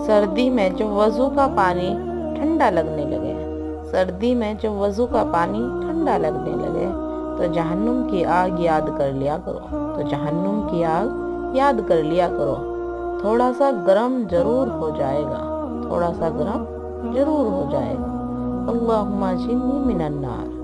सर्दी में जब वज़ू का पानी ठंडा लगने लगे, सर्दी में जब वज़ू का पानी ठंडा लगने लगे तो जहन्नुम की आग याद कर लिया करो, तो जहन्नुम की आग याद कर लिया करो। थोड़ा सा गर्म जरूर हो जाएगा, थोड़ा सा गर्म जरूर हो जाएगा। अल्लाहुम्मा जिन्नी मिनन्नार।